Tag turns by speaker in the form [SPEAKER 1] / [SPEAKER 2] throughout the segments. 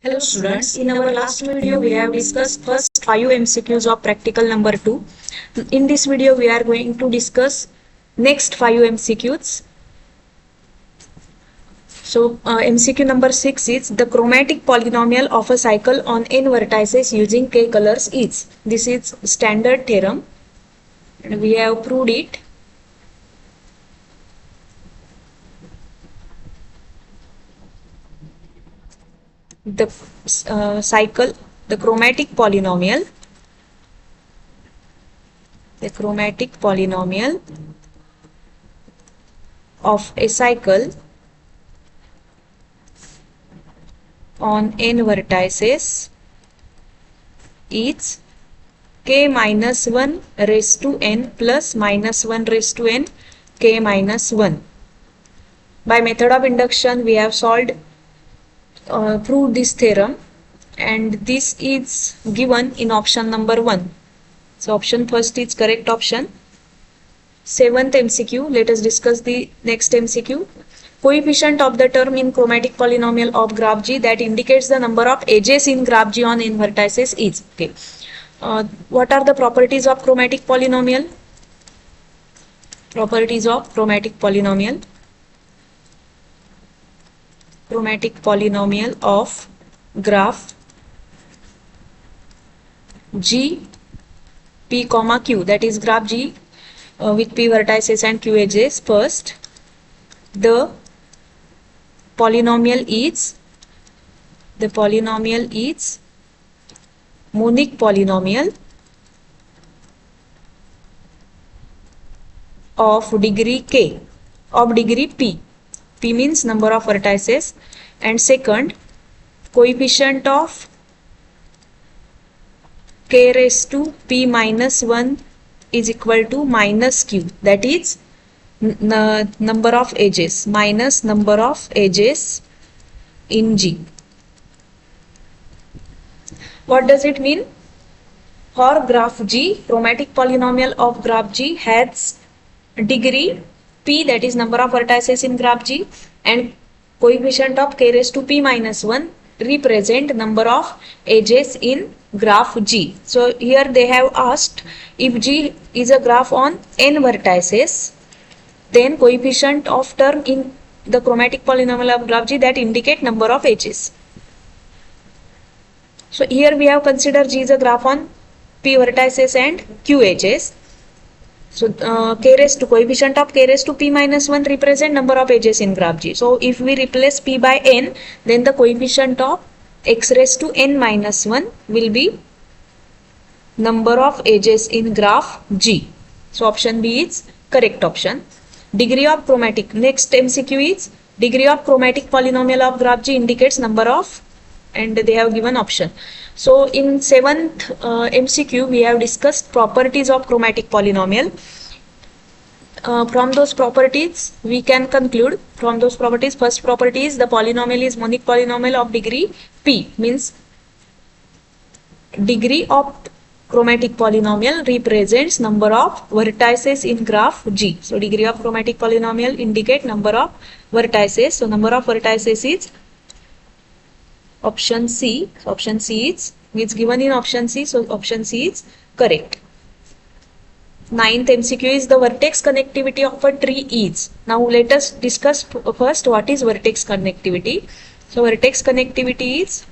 [SPEAKER 1] Hello students, in our last video we have discussed first 5 MCQs of practical number 2. In this video we are going to discuss next 5 MCQs. So MCQ number 6 is the chromatic polynomial of a cycle on n vertices using k colors is. This is standard theorem and we have proved it. The cycle, the chromatic polynomial of a cycle on n vertices is k minus 1 raised to n plus minus 1 raised to n k minus 1. By method of induction we have proved this theorem, and this is given in option number 1. So option first is correct option. 7th MCQ, let us discuss the next MCQ. Coefficient of the term in chromatic polynomial of graph G that indicates the number of edges in graph G on n vertices is. Okay. What are the properties of chromatic polynomial? Properties of chromatic polynomial. Chromatic polynomial of graph G P comma Q, that is graph G with P vertices and Q edges. First, the polynomial is monic polynomial of degree k, of degree p. P means number of vertices, and second, coefficient of k raised to p minus 1 is equal to minus q, that is number of edges, minus number of edges in G. What does it mean? For graph G, chromatic polynomial of graph G has degree p, that is number of vertices in graph G, and coefficient of k raised to p minus 1 represent number of edges in graph G. So here they have asked, if G is a graph on n vertices, then coefficient of term in the chromatic polynomial of graph G that indicate number of edges. So here we have considered G is a graph on p vertices and q edges. So k raised to, coefficient of k raised to p minus 1 represent number of edges in graph G. So if we replace p by n, then the coefficient of x raised to n minus 1 will be number of edges in graph G. So option B is correct option. Degree of chromatic, next MCQ is degree of chromatic polynomial of graph G indicates number of, and they have given option. So in 7th MCQ we have discussed properties of chromatic polynomial. From those properties we can conclude, from those properties, first property is the polynomial is monic polynomial of degree p, means degree of chromatic polynomial represents number of vertices in graph G. So degree of chromatic polynomial indicate number of vertices. So number of vertices is option C. So option C is given in option C. So option C is correct. 9th MCQ is the vertex connectivity of a tree is. Now let us discuss first what is vertex connectivity. So vertex connectivity means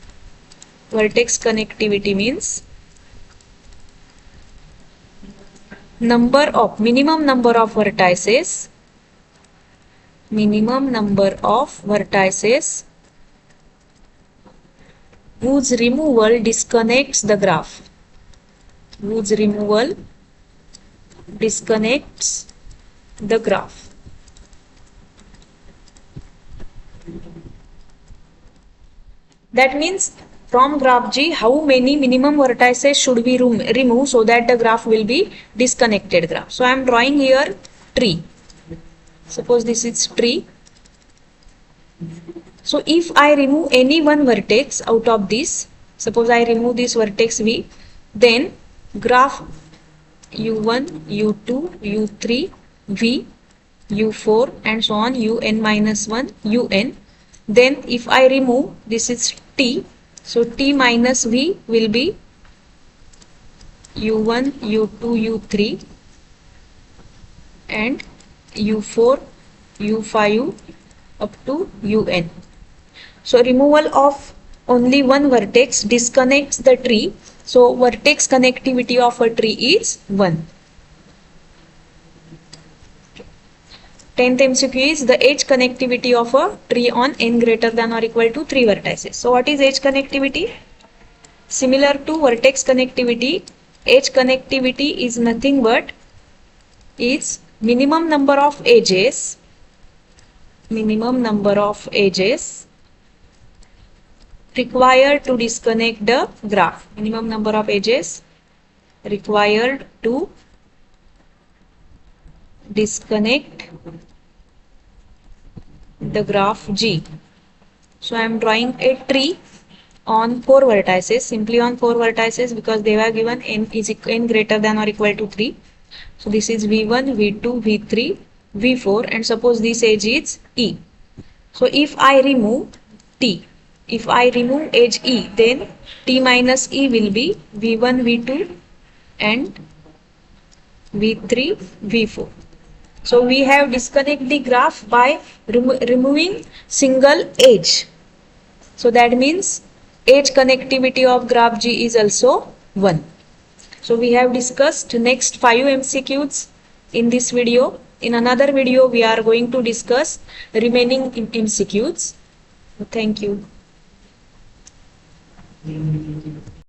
[SPEAKER 1] minimum number of vertices whose removal disconnects the graph. That means from graph G, how many minimum vertices should we remove so that the graph will be disconnected graph. So I am drawing here tree. Suppose this is tree. So if I remove any one vertex out of this, suppose I remove this vertex V, then graph U1, U2, U3, V, U4 and so on, UN minus 1, UN. Then if I remove, this is T, So T minus V will be U1, U2, U3 and U4, U5 up to UN. So removal of only one vertex disconnects the tree. So vertex connectivity of a tree is 1. 10th MCQ is the edge connectivity of a tree on n greater than or equal to 3 vertices. So what is edge connectivity? Similar to vertex connectivity, edge connectivity is nothing but is minimum number of edges required to disconnect the graph. Minimum number of edges required to disconnect the graph G. So I am drawing a tree on 4 vertices, simply on 4 vertices because they were given n greater than or equal to 3. So this is V1, V2, V3, V4 and suppose this edge is E. So if I remove T, if I remove edge E, then T minus E will be V1, V2 and V3, V4. So we have disconnect the graph by removing single edge. So that means edge connectivity of graph G is also 1. So we have discussed next 5 MCQs in this video. In another video we are going to discuss remaining MCQs. Thank you.